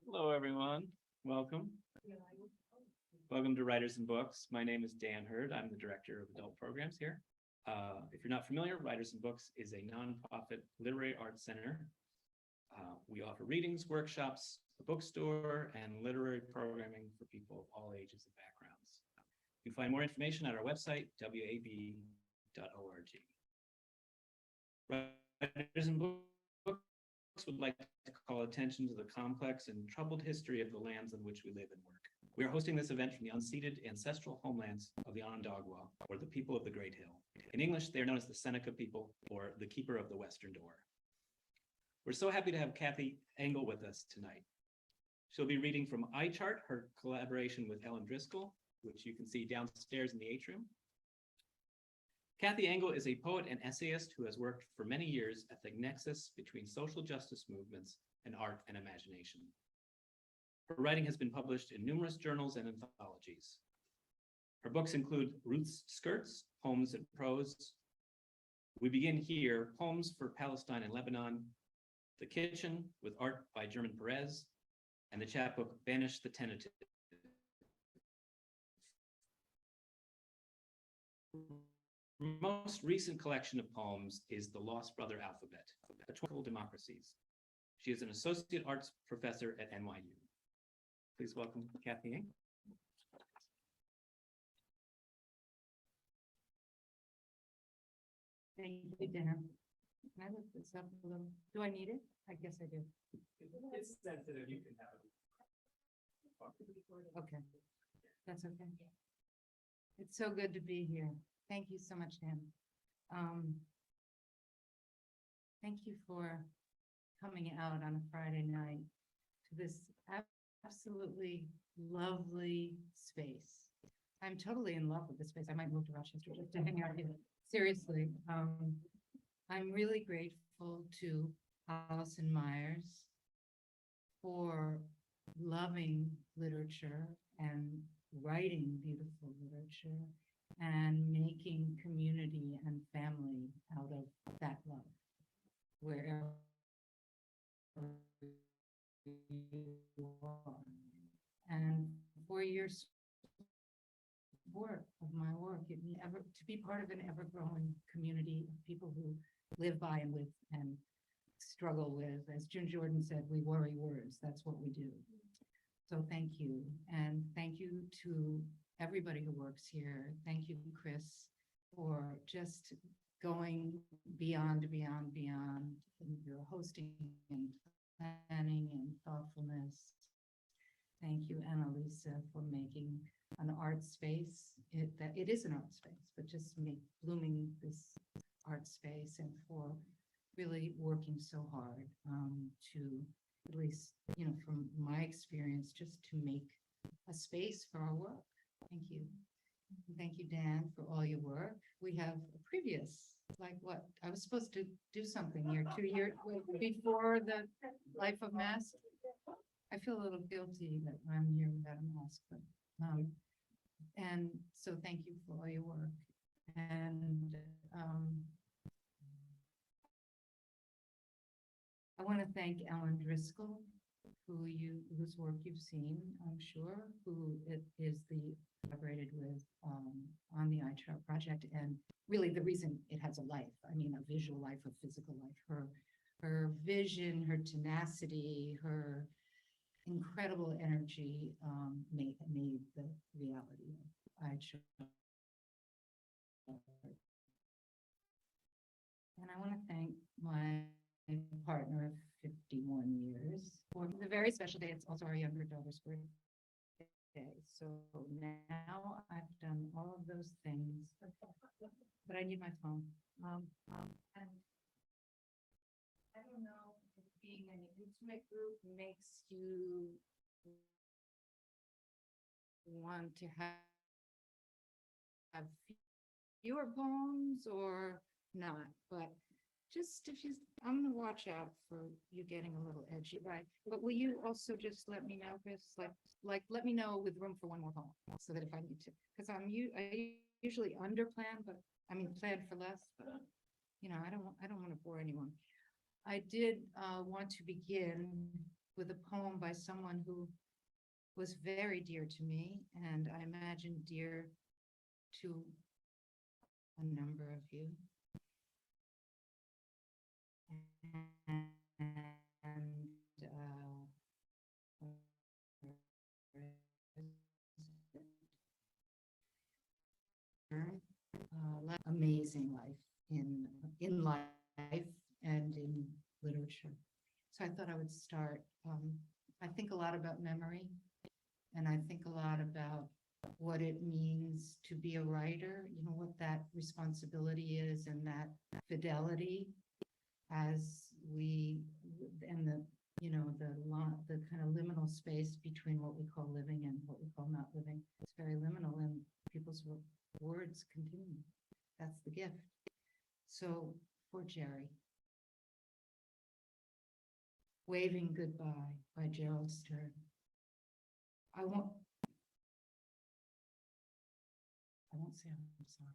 Hello, everyone. Welcome. Welcome to Writers and Books. My name is Dan Hurd. I'm the director of adult programs here. If you're not familiar, Writers and Books is a nonprofit literary arts center. We offer readings, workshops, a bookstore, and literary programming for people of all ages and backgrounds. You can find more information at our website, wab.org. Writers and Books would like to call attention to the complex and troubled history of the lands on which we live and work. We are hosting this event from the unceded ancestral homelands of the Onondaga, or the people of the Great Hill. In English, they are known as the Seneca people, or the Keeper of the Western Door. We're so happy to have Kathy Engel with us tonight. She'll be reading from Eyechart, her collaboration with Ellen Driscoll, which you can see downstairs in the atrium. Kathy Engel is a poet and essayist who has worked for many years at the nexus between social justice movements and art and imagination. Her writing has been published in numerous journals and anthologies. Her books include Ruth's Skirts, Poems and Prose, We Begin Here, Poems for Palestine and Lebanon, The Kitchen with Art by German Perez, and the chapbook Banish the Tentative. Her most recent collection of poems is The Lost Brother Alphabet, A Twinkle Democracies. She is an associate arts professor at NYU. Please welcome Kathy Engel. Thank you, Dan. Can I lift this up a little? Do I need it? I guess I do. It's sensitive, you can have it. Okay, that's okay. It's so good to be here. Thank you so much, Dan. Thank you for coming out on a Friday night to this absolutely lovely space. I'm totally in love with this space. I might move to Rochester just to hang out here. Seriously, I'm really grateful to Allison Myers for loving literature and writing beautiful literature and making community and family out of that love, wherever you are. And for your support of my work, to be part of an ever-growing community of people who live by and with and struggle with, as June Jordan said, we worry words, that's what we do. So thank you, and thank you to everybody who works here. Thank you, Chris, for just going beyond in your hosting and planning and thoughtfulness. Thank you, Annalisa, for making an art space. It is an art space, but just blooming this art space, and for really working so hard to, at least, from my experience, just to make a space for our work. Thank you. Thank you, Dan, for all your work. We have a previous, I was supposed to do something here 2 years before the Life of Mask. I feel a little guilty that I'm here without a mask, but and so thank you for all your work. And I want to thank Ellen Driscoll, whose work you've seen, I'm sure, who is the collaborated with on the Eyechart project, and really the reason it has a life. I mean, a visual life, a physical life. Her vision, her tenacity, her incredible energy made the reality of Eyechart. And I want to thank my partner of 51 years for the very special day. It's also our younger daughter's birthday. So now I've done all of those things, but I need my phone. And I don't know if being in an intimate group makes you want to have fewer poems or not, but just I'm gonna watch out for you getting a little edgy, right? But will you also just let me know, Chris, like let me know with room for one more poem, so that if I need to, because I usually under plan, but I mean plan for less, but I don't want to bore anyone. I did want to begin with a poem by someone who was very dear to me, and I imagine dear to a number of you. And amazing life in life and in literature. So I thought I would start. I think a lot about memory, and I think a lot about what it means to be a writer, you know, what that responsibility is and that fidelity as we, and the, you know, the kind of liminal space between what we call living and what we call not living. It's very liminal, and people's words continue. That's the gift. So for Jerry, Waving Goodbye by Gerald Stern. I won't say I'm sorry.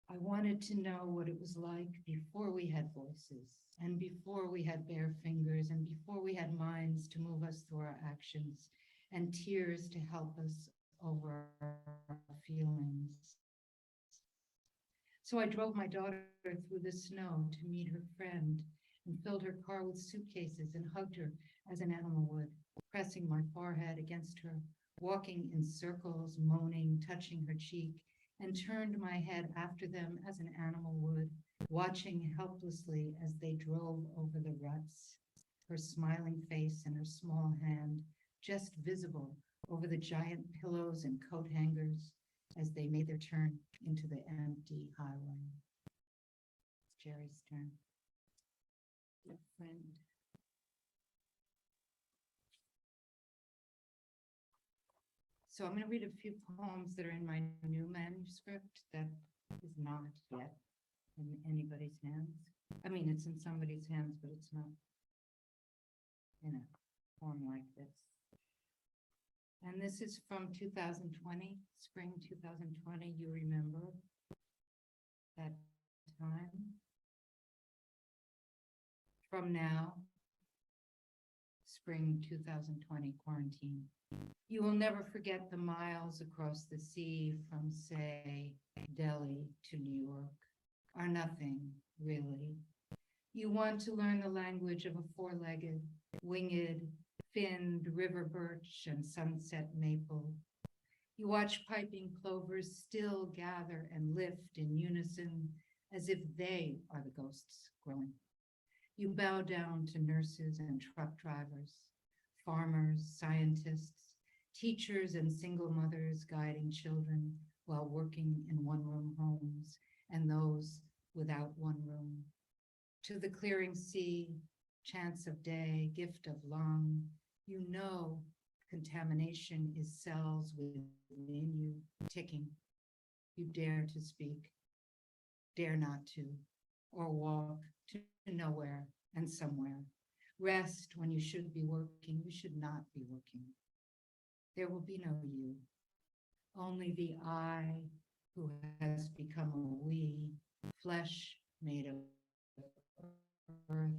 I wanted to know what it was like before we had voices, and before we had bare fingers, and before we had minds to move us through our actions, and tears to help us over our feelings. So I drove my daughter through the snow to meet her friend, and filled her car with suitcases and hugged her as an animal would, pressing my forehead against her, walking in circles, moaning, touching her cheek, and turned my head after them as an animal would, watching helplessly as they drove over the ruts, her smiling face and her small hand just visible over the giant pillows and coat hangers as they made their turn into the empty highway. It's Jerry's turn. Dear friend. So I'm going to read a few poems that are in my new manuscript that is not yet in anybody's hands. I mean, it's in somebody's hands, but it's not in a form like this. And this is from 2020, spring 2020. You remember that time? From now, spring 2020, quarantine. You will never forget the miles across the sea from, say, Delhi to New York, are nothing, really. You want to learn the language of a four-legged, winged, finned river birch and sunset maple. You watch piping plovers still gather and lift in unison as if they are the ghosts growing. You bow down to nurses and truck drivers, farmers, scientists, teachers and single mothers guiding children while working in one-room homes and those without one room. To the clearing sea, chance of day, gift of lung, you know contamination is cells within you ticking. You dare to speak, dare not to, or walk to nowhere and somewhere. Rest when you should be working, you should not be working. There will be no you, only the I who has become a we, flesh made of earth,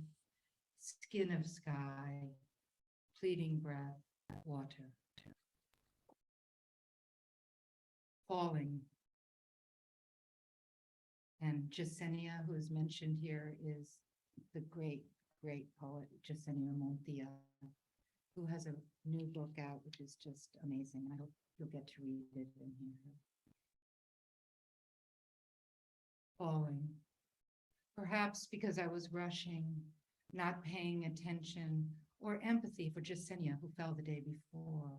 skin of sky, pleading breath, water. Falling. And Jasenia, who is mentioned here, is the great, great poet, Jasenia Montia, who has a new book out, which is just amazing. I hope you'll get to read it and hear her. Falling. Perhaps because I was rushing, not paying attention or empathy for Jasenia, who fell the day before.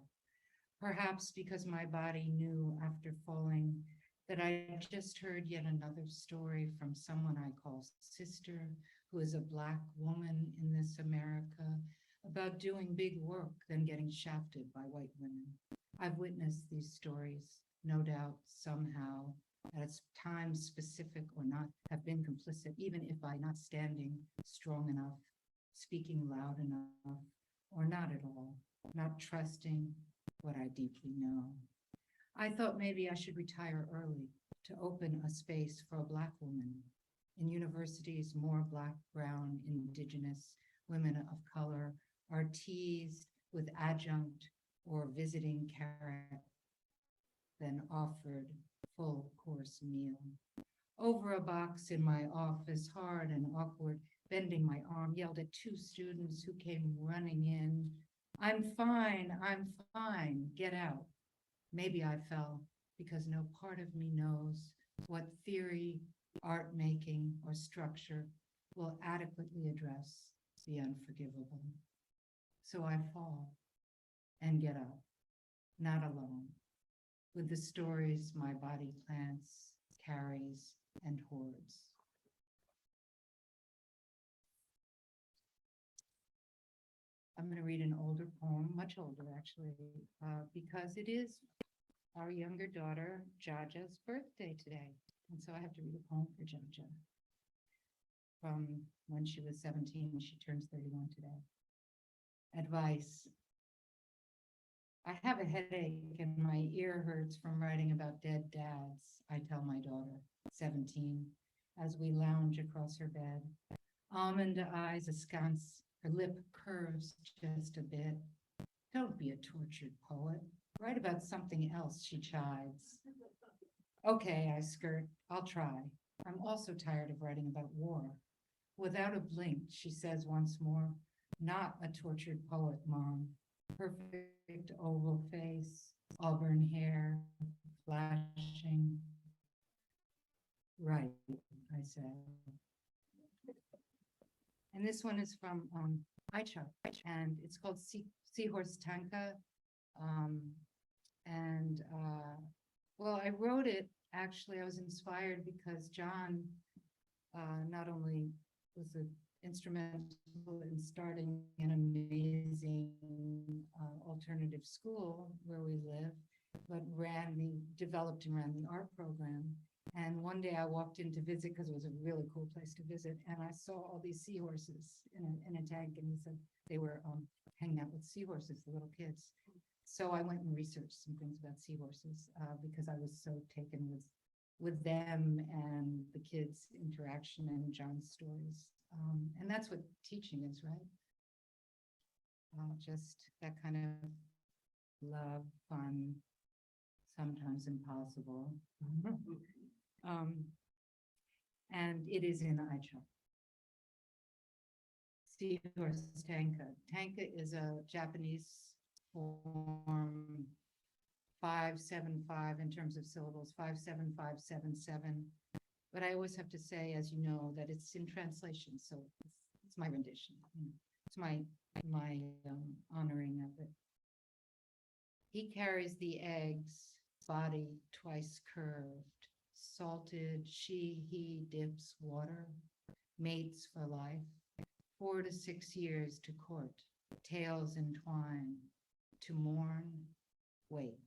Perhaps because my body knew after falling that I just heard yet another story from someone I call sister, who is a Black woman in this America, about doing big work, then getting shafted by white women. I've witnessed these stories, no doubt, somehow, at times specific or not, have been complicit, even if by not standing strong enough, speaking loud enough, or not at all, not trusting what I deeply know. I thought maybe I should retire early to open a space for a Black woman, In universities, more Black, brown, Indigenous women of color are teased with adjunct or visiting carrot than offered full course meal. Over a box in my office, hard and awkward, bending my arm, yelled at two students who came running in. I'm fine, get out. Maybe I fell because no part of me knows what theory, art making, or structure will adequately address the unforgivable. So I fall and get up, not alone, with the stories my body plants, carries, and hoards. I'm going to read an older poem, much older actually, because it is our younger daughter, Jaja's birthday today. And so I have to read a poem for Jaja. From when she was 17, she turns 31 today. Advice. I have a headache and my ear hurts from writing about dead dads, I tell my daughter, 17, as we lounge across her bed. Almond eyes askance, her lip curves just a bit. Don't be a tortured poet. Write about something else, she chides. Okay, I skirt, I'll try. I'm also tired of writing about war. Without a blink, she says once more, not a tortured poet, Mom. Perfect oval face, auburn hair, flashing. Right, I said. And this one is from Eyechart, and it's called Seahorse Tanka. Well, I wrote it, actually, I was inspired because John not only was instrumental in starting an amazing alternative school where we live, but developed and ran the art program. And one day I walked in to visit because it was a really cool place to visit, and I saw all these seahorses in a tank, and he said they were hanging out with seahorses, the little kids. So I went and researched some things about seahorses because I was so taken with them and the kids' interaction and John's stories. And that's what teaching is, right? Just that kind of love, fun, sometimes impossible. And it is in Eyechart. Seahorse Tanka. Tanka is a Japanese form 575 in terms of syllables, 57577. But I always have to say, as you know, that it's in translation, so it's my rendition. It's my honoring of it. He carries the eggs, body twice curved, salted, he dips water, mates for life, 4 to 6 years to court, tails entwine, to mourn, wait.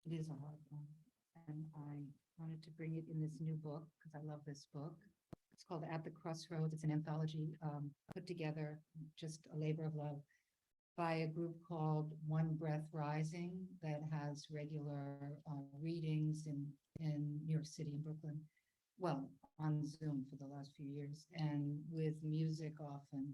It is a hard one, and I wanted to bring it in this new book because I love this book. It's called At the Crossroads. It's an anthology put together, just a labor of love, by a group called One Breath Rising that has regular readings in New York City and Brooklyn, well, on Zoom for the last few years, and with music often,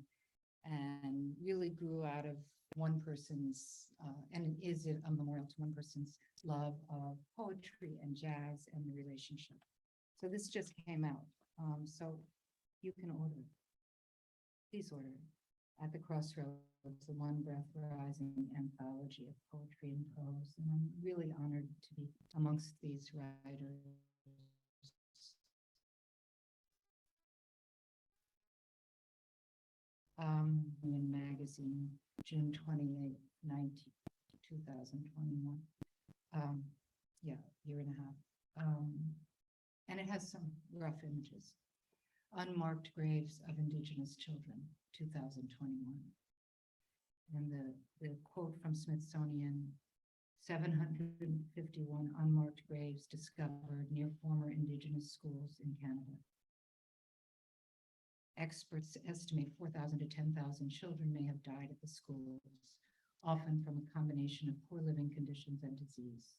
and really grew out of one person's, and is a memorial to one person's love of poetry and jazz and the relationship. So this just came out. So you can order it. Please order it. At the Crossroads, the One Breath Rising anthology of poetry and prose. And I'm really honored to be amongst these writers. In magazine, June 28, 2021. Yeah, year and a half. And it has some rough images. Unmarked Graves of Indigenous Children, 2021. And the quote from Smithsonian, 751 unmarked graves discovered near former Indigenous schools in Canada. Experts estimate 4,000 to 10,000 children may have died at the schools, often from a combination of poor living conditions and disease.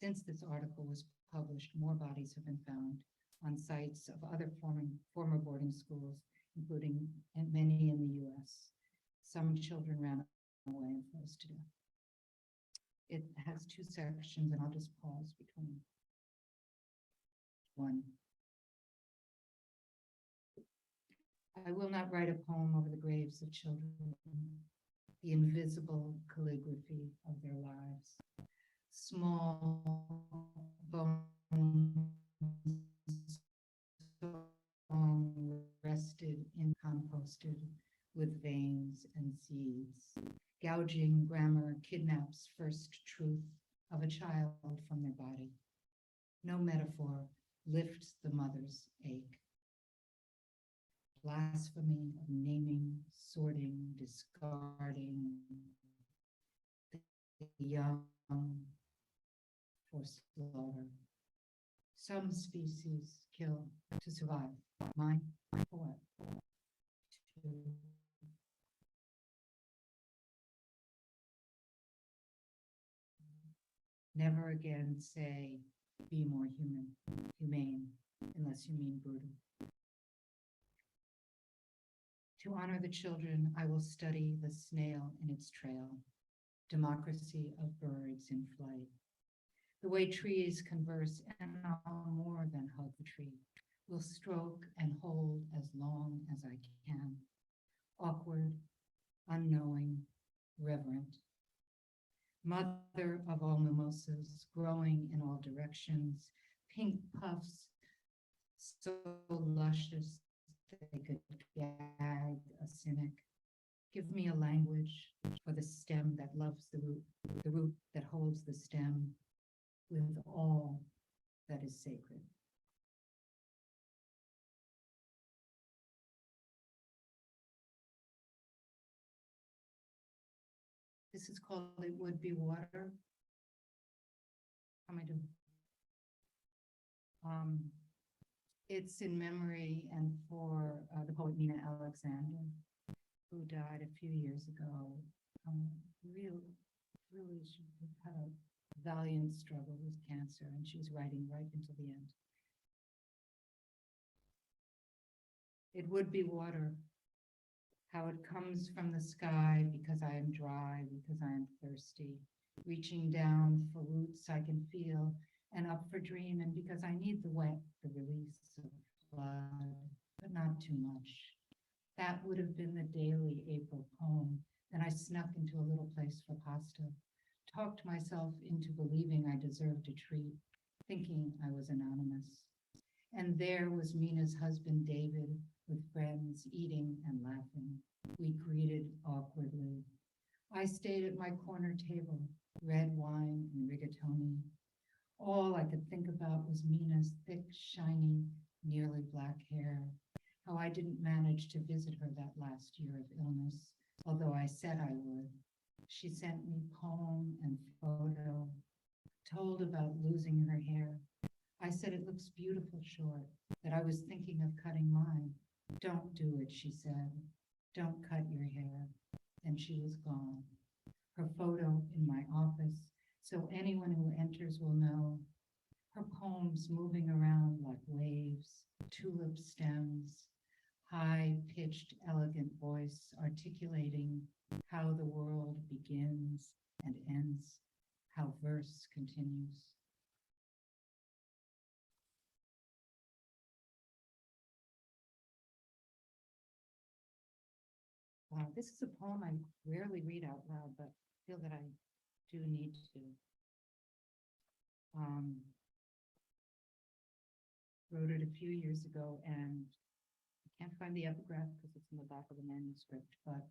Since this article was published, more bodies have been found on sites of other former boarding schools, including many in the US. Some children ran away and froze to death. It has two sections, and I'll just pause between one. I will not write a poem over the graves of children, the invisible calligraphy of their lives. Small bones rested in composted with veins and seeds. Gouging grammar kidnaps first truth of a child from their body. No metaphor lifts the mother's ache. Blasphemy of naming, sorting, discarding the young for slaughter. Some species kill to survive. Mine, for what? To never again say, be more humane, unless you mean brutal. To honor the children, I will study the snail in its trail, democracy of birds in flight. The way trees converse, and I'll more than hug the tree, will stroke and hold as long as I can. Awkward, unknowing, reverent. Mother of all mimosas, growing in all directions, pink puffs, so luscious they could gag a cynic. Give me a language for the stem that loves the root that holds the stem with all that is sacred. This is called It Would Be Water. How am I doing? It's in memory and for the poet Nina Alexander, who died a few years ago. Really, she had a valiant struggle with cancer, and she was writing right until the end. It would be water, how it comes from the sky because I am dry, because I am thirsty, reaching down for roots I can feel, and up for dream, and because I need the wet, the release of blood, but not too much. That would have been the daily April poem. Then I snuck into a little place for pasta, talked myself into believing I deserved a treat, thinking I was anonymous. And there was Mina's husband, David, with friends eating and laughing. We greeted awkwardly. I stayed at my corner table, red wine and rigatoni. All I could think about was Mina's thick, shiny, nearly black hair, how I didn't manage to visit her that last year of illness, although I said I would. She sent me poem and photo, told about losing her hair. I said it looks beautiful short, that I was thinking of cutting mine. Don't do it, she said. Don't cut your hair. And she was gone. Her photo in my office, so anyone who enters will know. Her poems moving around like waves, tulip stems, high-pitched, elegant voice articulating how the world begins and ends, how verse continues. Wow, this is a poem I rarely read out loud, but feel that I do need to. Wrote it a few years ago, and I can't find the epigraph because it's in the back of the manuscript, but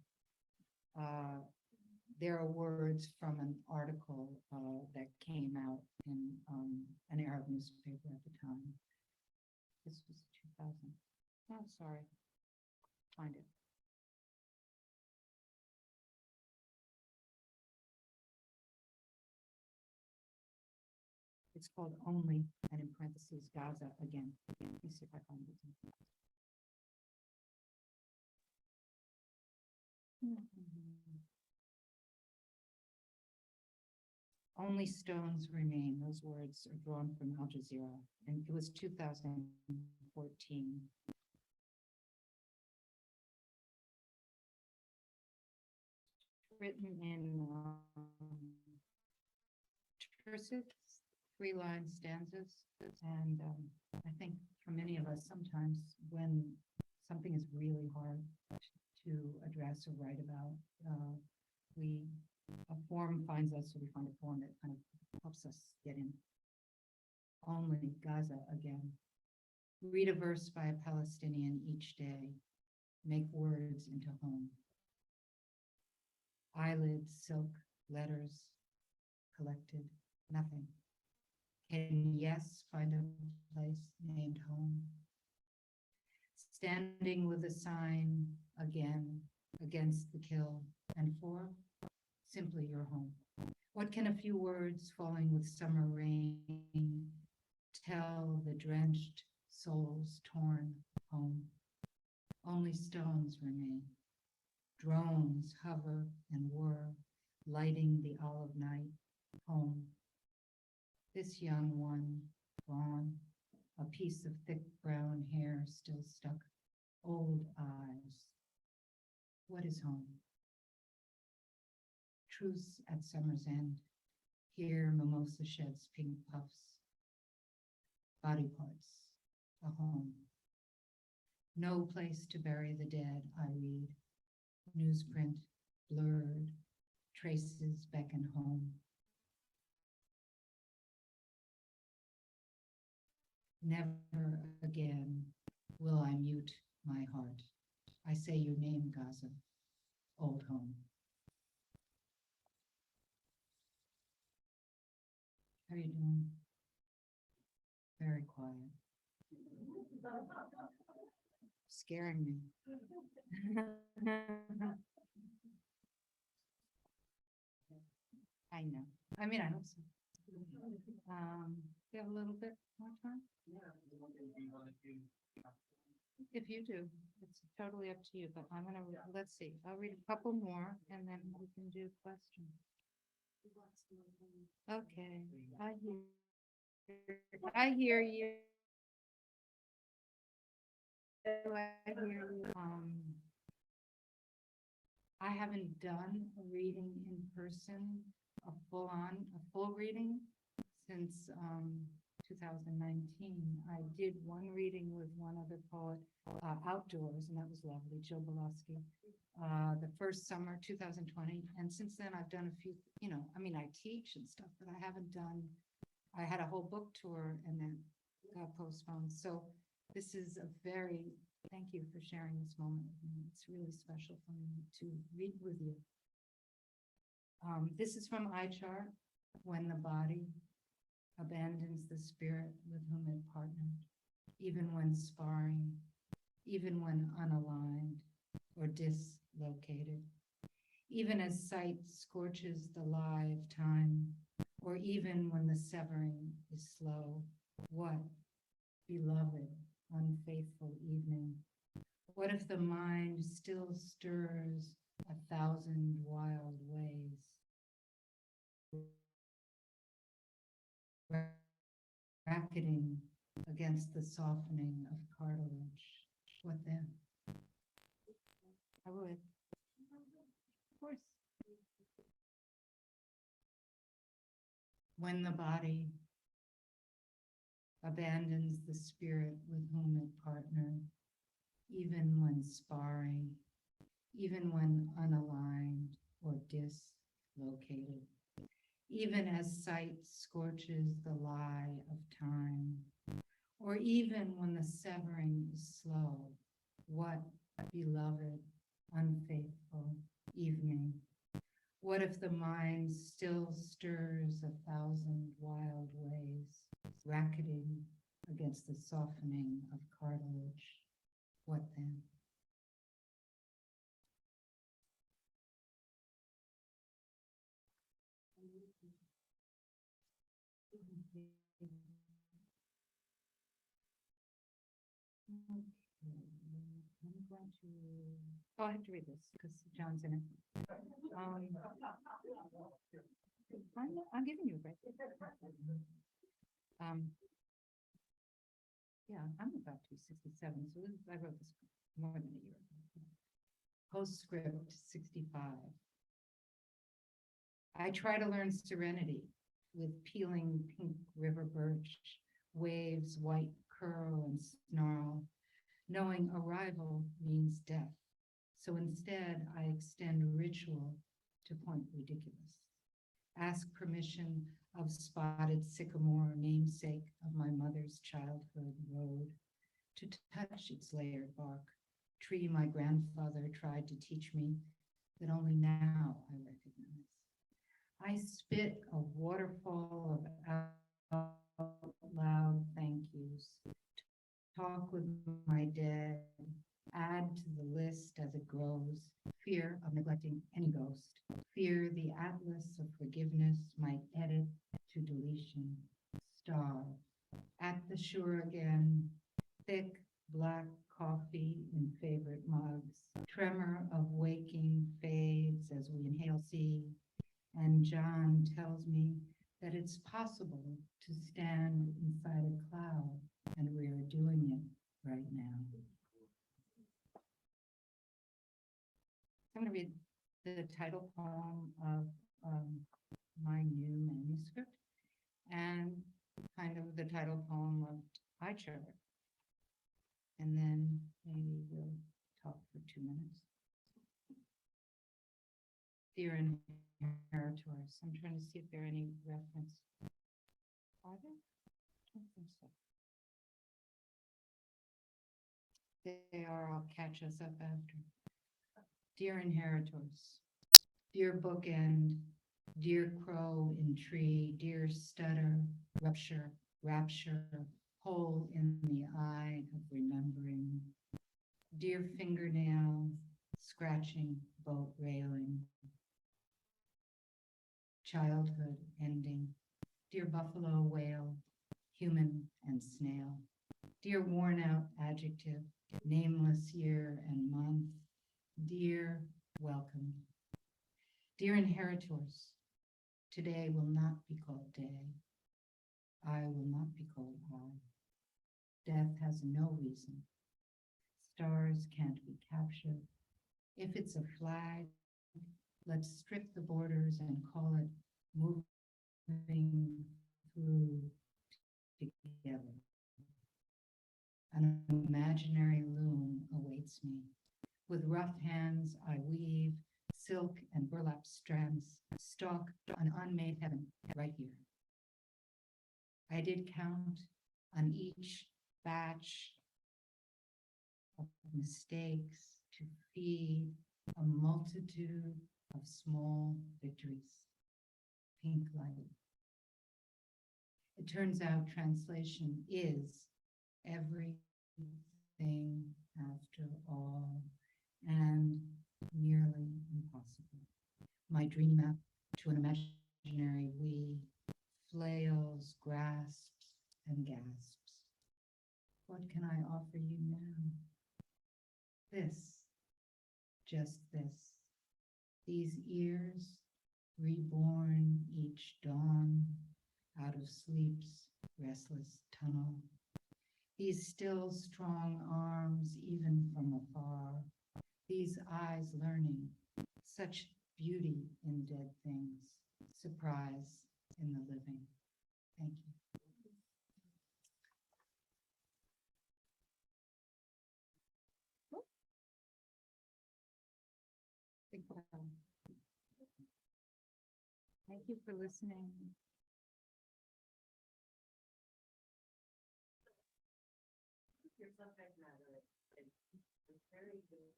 there are words from an article that came out in an Arab newspaper at the time. This was 2000. Oh, sorry. Find it. It's called Only, and in parentheses, Gaza again. Let me see if I find it. Only stones remain. Those words are drawn from Al Jazeera, and it was 2014. Written in tersive, 3-line stanzas. And I think for many of us, sometimes when something is really hard to address or write about, a form finds us, so we find a form that kind of helps us get in. Only Gaza again. Read a verse by a Palestinian each day. Make words into home. Eyelids, silk, letters, collected, nothing. Can yes find a place named home? Standing with a sign again against the kill, and for simply your home. What can a few words falling with summer rain tell the drenched souls torn home? Only stones remain. Drones hover and whir, lighting the olive night home. This young one gone, a piece of thick brown hair still stuck, old eyes. What is home? Truce at summer's end. Here mimosa sheds pink puffs. Body parts, a home. No place to bury the dead, I read. Newsprint, blurred, traces beckon home. Never again will I mute my heart. I say your name, Gaza, old home. How are you doing? Very quiet. Scaring me. I know. I mean, I hope so. You have a little bit more time? If you do, it's totally up to you, but I'm gonna, let's see, I'll read a couple more and then we can do questions. Okay, I hear you. I hear you. I haven't done a reading in person, a full reading since 2019. I did one reading with one other poet outdoors, and that was lovely, Jill Bolosky, the first summer, 2020. And since then, I've done a few, I mean, I teach and stuff, but I haven't done, I had a whole book tour and then got postponed. So this is a very, thank you for sharing this moment with me. It's really special for me to read with you. This is from Eyechart, When the Body Abandons the Spirit with Whom It Partnered, even when sparring, even when unaligned or dislocated, even as sight scorches the lie of time, or even when the severing is slow. What, beloved, unfaithful evening? What if the mind still stirs 1,000 wild ways? Racketing against the softening of cartilage. What then? I would. Of course. When the body abandons the spirit with whom it partnered, even when sparring, even when unaligned or dislocated, even as sight scorches the lie of time, or even when the severing is slow. What, beloved, unfaithful evening? What if the mind still stirs 1,000 wild ways, racketing against the softening of cartilage? What then? Okay, I'm going to, oh, I have to read this because John's in it. I'm giving you a break. Yeah, I'm about to be 67, so I wrote this more than a year ago. Postscript 65. I try to learn serenity with peeling pink river birch, waves white curl and snarl, knowing arrival means death. So instead, I extend ritual to point ridiculous. Ask permission of spotted sycamore, namesake of my mother's childhood road, to touch its layered bark, tree my grandfather tried to teach me that only now I recognize. I spit a waterfall of out loud thank yous, talk with my dead, add to the list as it grows, fear of neglecting any ghost, fear the atlas of forgiveness might edit to deletion, starve. At the shore again, thick black coffee in favorite mugs, tremor of waking fades as we inhale sea, and John tells me that it's possible to stand inside a cloud, and we're doing it right now. I'm going to read the title poem of my new manuscript and kind of the title poem of Eyechart. And then maybe we'll talk for 2 minutes. Dear inheritors, I'm trying to see if there are any reference. Are there? I don't think so. They are, I'll catch us up after. Dear inheritors, dear bookend, dear crow in tree, dear stutter, rupture, rapture, hole in the eye of remembering, dear fingernail, scratching boat railing, childhood ending, dear buffalo whale, human and snail, dear worn out adjective, nameless year and month, dear welcome. Dear inheritors, today will not be called day. I will not be called I. Death has no reason. Stars can't be captured. If it's a flag, let's strip the borders and call it moving through together. An imaginary loom awaits me. With rough hands, I weave silk and burlap strands, stalk an unmade heaven right here. I did count on each batch of mistakes to feed a multitude of small victories. Pink light. It turns out translation is everything after all, and nearly impossible. My dream map to an imaginary we flails, grasps, and gasps. What can I offer you now? This, just this. These ears, reborn each dawn out of sleep's restless tunnel. These still strong arms, even from afar. These eyes learning, such beauty in dead things, surprise in the living. Thank you. Thank you for listening. Your subject matter, it's very good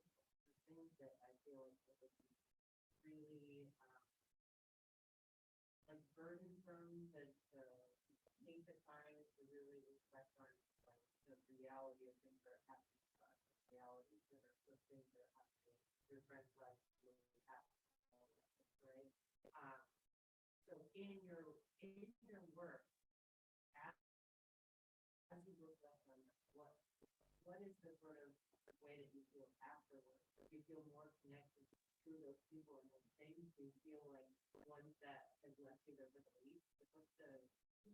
things that I feel like it would be really like burdensome, but take the time to really reflect on like the reality of things that are happening to us, the realities that are the things that are happening. Your friend's life really happening, right? So in your work, as you reflect on what is the sort of way that you feel afterwards? Do you feel more connected to those people and those things? Do you feel like ones that have left you their belief? What's the,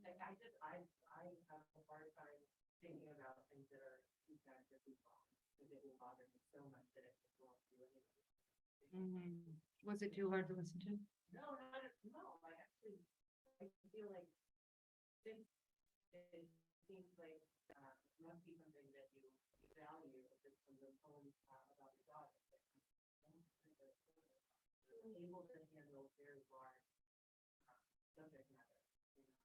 like, I have a hard time thinking about things that are too bad for people, because it will bother me so much that it just won't do anything. Was it too hard to listen to? No, no, I actually, I feel like since it seems like, it must be something that you value, if it's from the poem, about your daughter. Able to handle very large, subject matter, you know?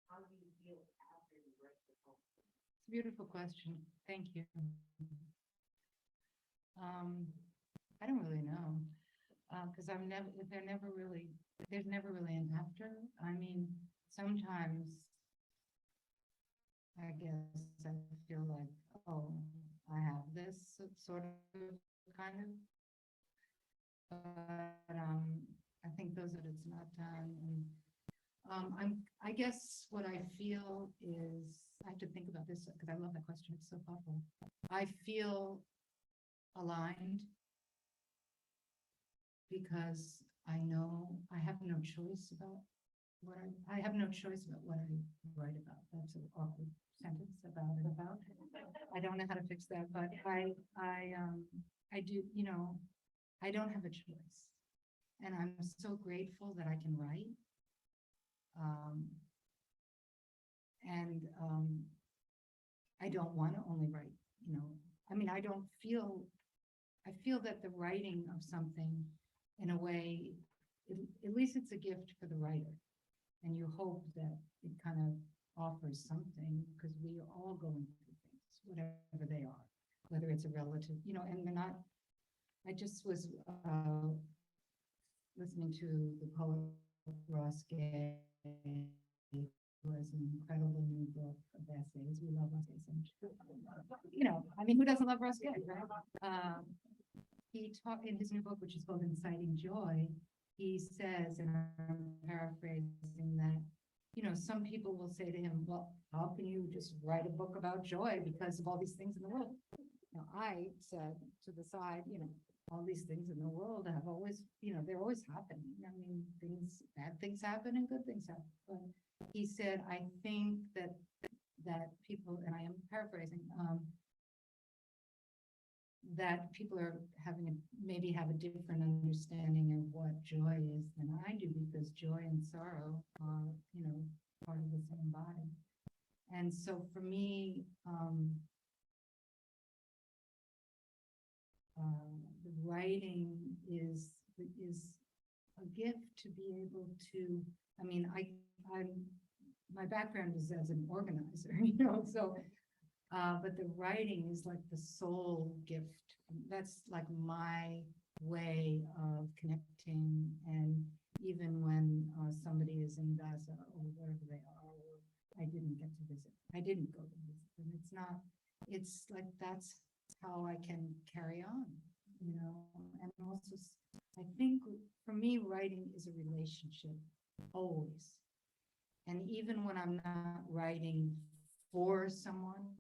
How do you feel after you write the poem? It's a beautiful question. Thank you. I don't really know, because there's never really an after. I mean, sometimes I guess I feel like, oh, I have this sort of kind of, but I think those that it's not done. And I guess what I feel is, I have to think about this because I love that question. It's so thoughtful. I feel aligned because I know I have no choice about what I have no choice about what I write about. That's an awkward sentence, about and about. I don't know how to fix that, but I do, you know, I don't have a choice. And I'm so grateful that I can write. I don't want to only write, you know, I mean, I feel that the writing of something, in a way, at least it's a gift for the writer. And you hope that it kind of offers something, because we are all going through things, whatever they are, whether it's a relative, you know, and they're not. I just was listening to the poet Ross Gay, who has an incredible new book of essays. We love Ross Gay. You know, I mean, who doesn't love Ross Gay, right? He talked in his new book, which is called Inciting Joy. He says, and I'm paraphrasing, that, you know, some people will say to him, well, how can you just write a book about joy because of all these things in the world? Now, I said to the side, you know, all these things in the world have always, you know, they're always happening. I mean, bad things happen and good things happen. But he said, I think that people, and I am paraphrasing, that people are maybe have a different understanding of what joy is than I do, because joy and sorrow are, you know, part of the same body. And so for me, the writing is a gift to be able to, I mean, my background is as an organizer, you know, so but the writing is like the soul gift. That's like my way of connecting. And even when somebody is in Gaza or wherever they are, I didn't get to visit. I didn't go to visit them. It's like that's how I can carry on, you know. And also, I think for me, writing is a relationship, always. And even when I'm not writing for someone,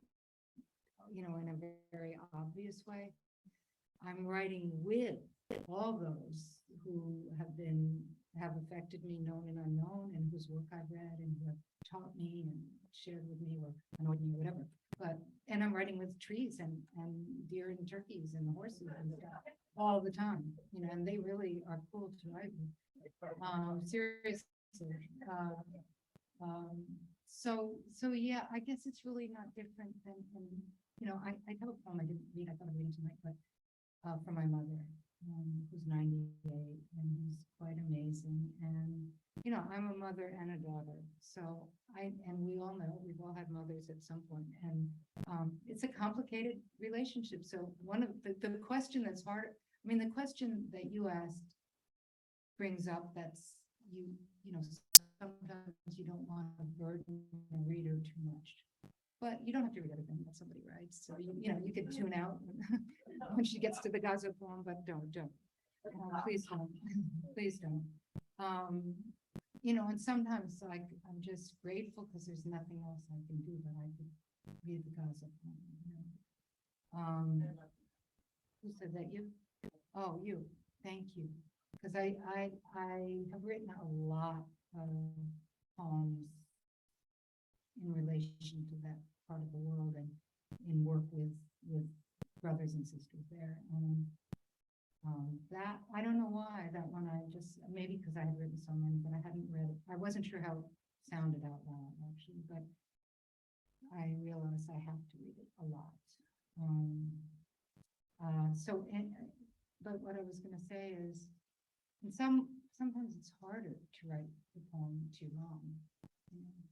you know, in a very obvious way, I'm writing with all those who have affected me, known and unknown, and whose work I've read and who have taught me and shared with me or annoyed me, whatever. And I'm writing with trees and deer and turkeys and horses and stuff all the time, you know, and they really are cool to write with. Seriously. So yeah, I guess it's really not different than, you know, I have a poem I didn't read, I thought of reading tonight, but from my mother, who's 98 and who's quite amazing. And, you know, I'm a mother and a daughter. So and we all know, we've all had mothers at some point, and it's a complicated relationship. So one of the question that's hard, I mean, the question that you asked brings up that's, you know, sometimes you don't want to burden a reader too much. But you don't have to read everything that somebody writes. So, you know, you could tune out when she gets to the Gaza poem, but don't. Please don't. Please don't. You know, and sometimes, like, I'm just grateful because there's nothing else I can do, but I could read the Gaza poem. You know? Who said that, you? Oh, you, thank you. Because I have written a lot of poems in relation to that part of the world and in work with brothers and sisters there. And that, I don't know why, that one I just, maybe because I had written so many, but I hadn't read it. I wasn't sure how it sounded out loud, actually, but I realized I have to read it a lot. But what I was gonna say is, and sometimes it's harder to write the poem too long. You know?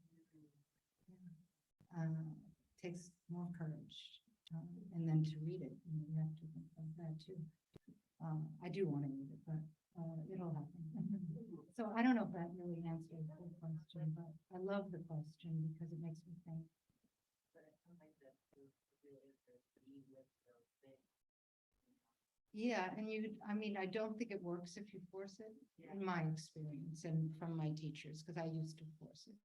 Takes more courage, and then to read it, you know, you have to think of that too. I do want to read it, but it'll happen. So I don't know if that really answers the question, but I love the question because it makes me think. But I feel like that the real answer is to be with those things. Yeah, and I mean, I don't think it works if you force it, in my experience and from my teachers, because I used to force it.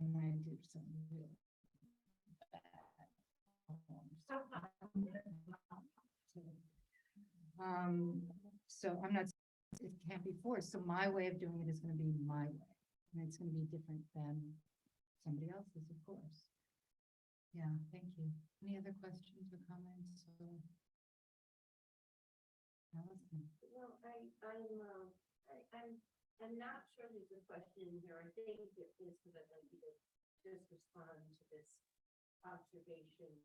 And I did some real bad poems. So I'm not, it can't be forced. So my way of doing it is going to be my way. And it's going to be different than somebody else's, of course. Yeah, thank you. Any other questions or comments? Allison? Well, I'm not sure there's a question here. I think it is because I'd like you to just respond to this observation.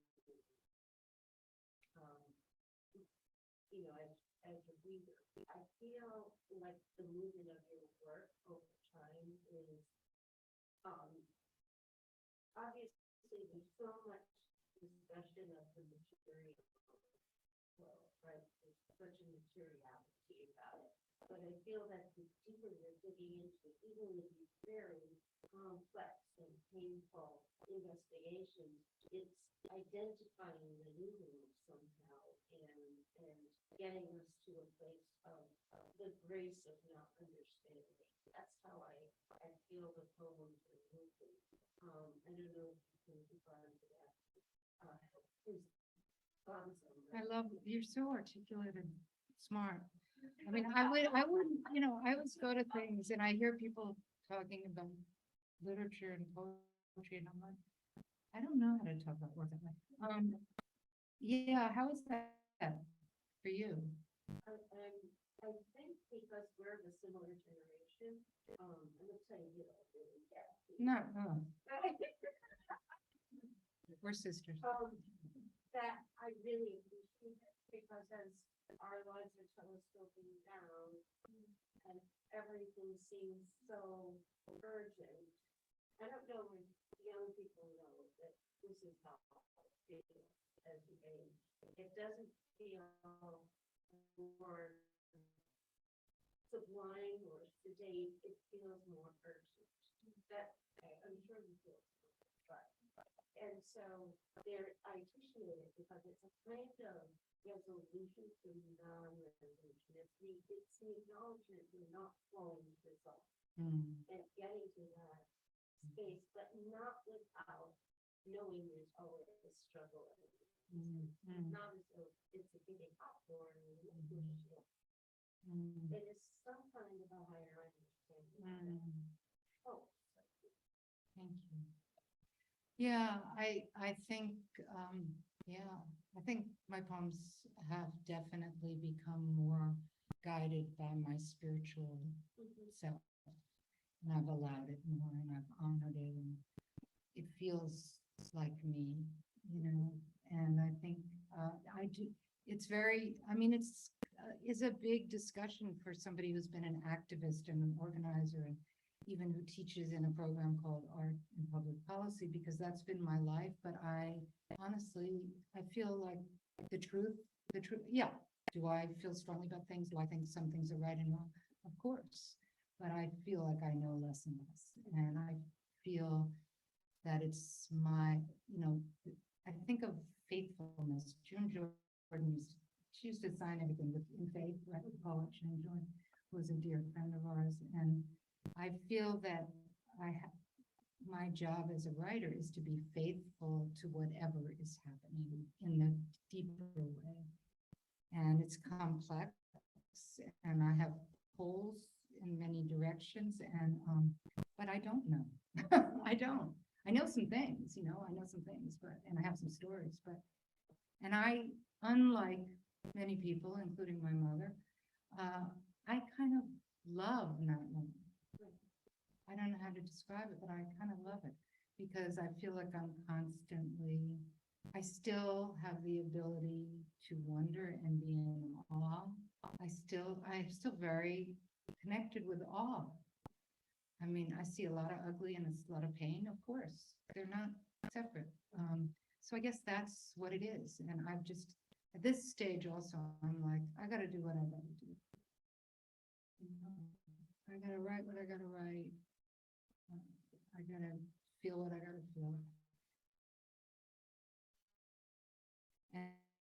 You know, as a reader, I feel like the movement of your work over time is, obviously there's so much discussion of the material world, right? There's such a materiality about it. But I feel that the deeper you're digging into, even with these very complex and painful investigations, it's identifying the nuance somehow and getting us to a place of the grace of not understanding. That's how I feel the poems are moving. I don't know if you can respond to that. I love, you're so articulate and smart. I mean, I wouldn't, you know, I always go to things and I hear people talking about literature and poetry and I'm like, I don't know how to talk about work that way. Yeah, how is that for you? I think because we're the similar generation, I'm gonna tell you, you don't really get. No, we're sisters. That I really appreciate it because as our lives are telescoping down and everything seems so urgent. I don't know if young people know that this is how it feels as you age. It doesn't feel more sublime or sedate. It feels more urgent. That I'm sure you feel, but and so there, I appreciate it because it's a kind of resolution to non-resolution. It's the acknowledgement we're not flowing with results and getting to that space, but not without knowing there's always a struggle. Not as though it's a giving up or it is some kind of a higher understanding. Oh, Thank you. Yeah, I think, yeah, I think my poems have definitely become more guided by my spiritual self. And I've allowed it more and I've honored it and it feels like me, you know, and I think I do, it's very, I mean, it's a big discussion for somebody who's been an activist and an organizer and even who teaches in a program called Art and Public Policy, because that's been my life. But I honestly, I feel like the truth, yeah. Do I feel strongly about things? Do I think some things are right and wrong? Of course. But I feel like I know less and less. And I feel that it's my, you know, I think of faithfulness. June Jordan she used to sign everything with in faith, right? The poet June Jordan was a dear friend of ours. And I feel that my job as a writer is to be faithful to whatever is happening in the deeper way. And it's complex, and I have pulls in many directions, and but I don't know. I don't. I know some things, I know some things, and I have some stories, and I, unlike many people, including my mother, I kind of love not knowing. I don't know how to describe it, but I kind of love it because I feel like I still have the ability to wonder and be in awe. I'm still very connected with awe. I mean, I see a lot of ugly and a lot of pain, of course. They're not separate. So I guess that's what it is. And I've just, at this stage also, I'm like, I got to do what I got to do. I got to write what I got to write. I got to feel what I got to feel.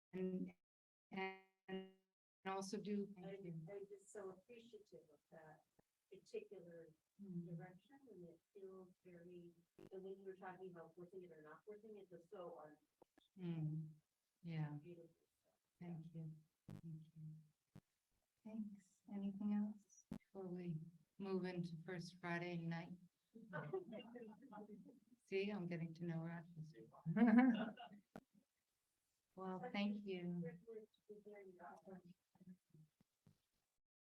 And also do. I'm just so appreciative of that particular direction, and it feels very, and when you were talking about working it or not working it, was so Yeah, beautiful. thank you. Thank you. Thanks. Anything else before we move into First Friday night? See, I'm getting to know Rochester. Well, thank you. Privilege to be there.